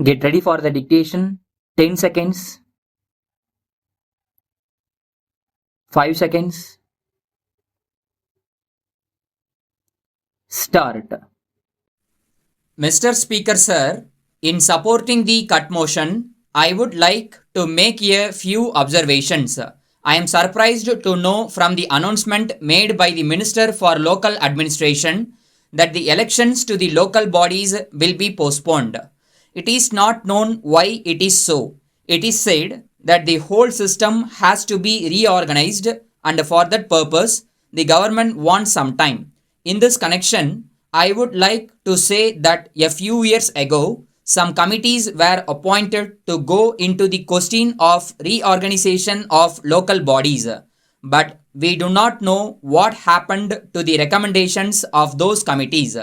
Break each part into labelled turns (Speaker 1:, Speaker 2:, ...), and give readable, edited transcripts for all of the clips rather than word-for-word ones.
Speaker 1: Get ready for the dictation. 10 seconds. 5 seconds. Start.
Speaker 2: Mr. Speaker Sir, in supporting the cut motion, I would like to make a few observations. I am surprised to know from the announcement made by the Minister for Local Administration that the elections to the local bodies will be postponed. It is not known why it is so. It is said that the whole system has to be reorganized, and for that purpose, the government wants some time. In this connection, I would like to say that a few years ago, some committees were appointed to go into the question of reorganization of local bodies. But we do not know what happened to the recommendations of those committees.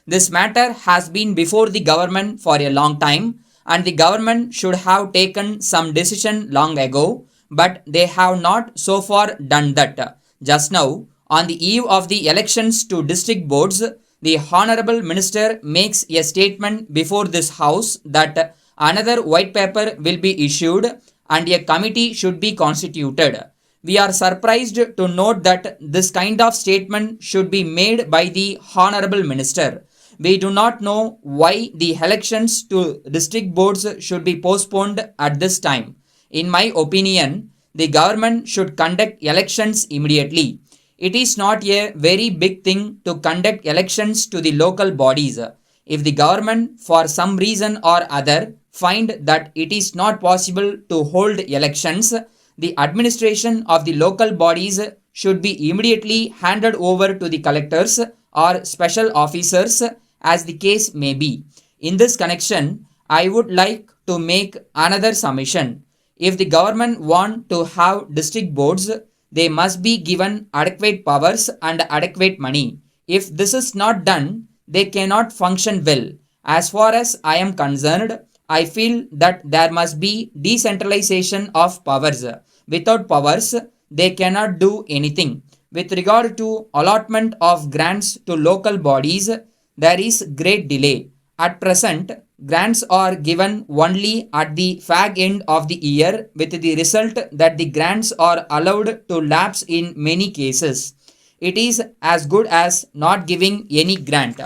Speaker 2: This matter has been before the government for a long time, and the government should have taken some decision long ago, but they have not so far done that. Just now, on the eve of the elections to district boards, the Honorable Minister makes a statement before this House that another white paper will be issued and a committee should be constituted. We are surprised to note that this kind of statement should be made by the Honorable Minister. We do not know why the elections to district boards should be postponed at this time. In my opinion, the government should conduct elections immediately. It is not a very big thing to conduct elections to the local bodies. If the government for some reason or other find that it is not possible to hold elections, the administration of the local bodies should be immediately handed over to the collectors or special officers as the case may be. In this connection, I would like to make another submission. If the government want to have district boards, they must be given adequate powers and adequate money. If this is not done, they cannot function well. As far as I am concerned, I feel that there must be decentralization of powers. Without powers, they cannot do anything. With regard to allotment of grants to local bodies, there is great delay. At present, grants are given only at the fag end of the year, with the result that the grants are allowed to lapse in many cases. It is as good as not giving any grant.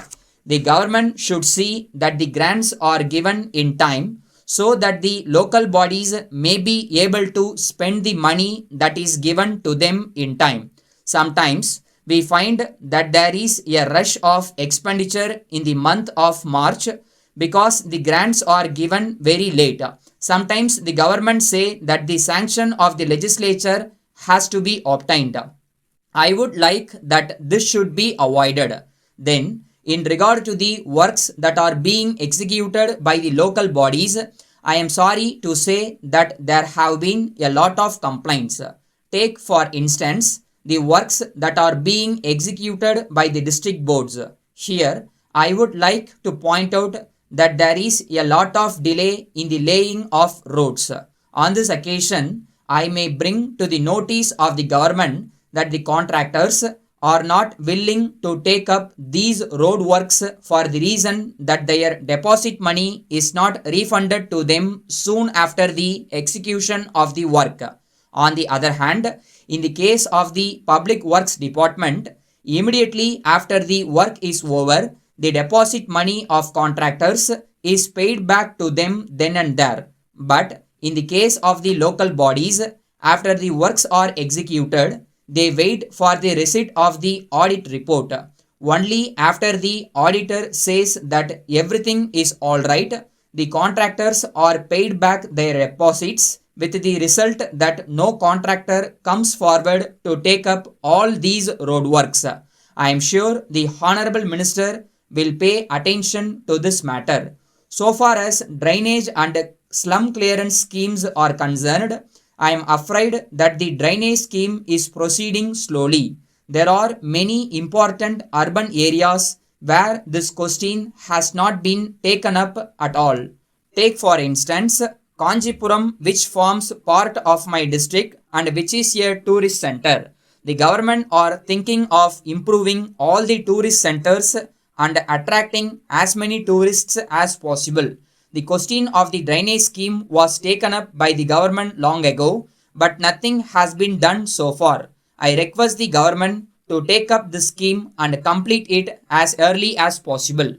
Speaker 2: The government should see that the grants are given in time so that the local bodies may be able to spend the money that is given to them in time. Sometimes we find that there is a rush of expenditure in the month of March because the grants are given very late. Sometimes the government say that the sanction of the legislature has to be obtained. I would like that this should be avoided. Then, in regard to the works that are being executed by the local bodies, I am sorry to say that there have been a lot of complaints. Take for instance the works that are being executed by the district boards. Here, I would like to point out that there is a lot of delay in the laying of roads. On this occasion, I may bring to the notice of the government that the contractors are not willing to take up these road works for the reason that their deposit money is not refunded to them soon after the execution of the work. On the other hand, in the case of the Public Works Department, immediately after the work is over, the deposit money of contractors is paid back to them then and there. But in the case of the local bodies, after the works are executed, they wait for the receipt of the audit report. Only after the auditor says that everything is alright, the contractors are paid back their deposits, with the result that no contractor comes forward to take up all these road works. I am sure the Honorable Minister will pay attention to this matter. So far as drainage and slum clearance schemes are concerned, I am afraid that the drainage scheme is proceeding slowly. There are many important urban areas where this question has not been taken up at all. Take for instance KANCHIPURAM, which forms part of my district and which is a tourist center. The government are thinking of improving all the tourist centers and attracting as many tourists as possible. The question of the drainage scheme was taken up by the government long ago, but nothing has been done so far. I request the government to take up the scheme and complete it as early as possible.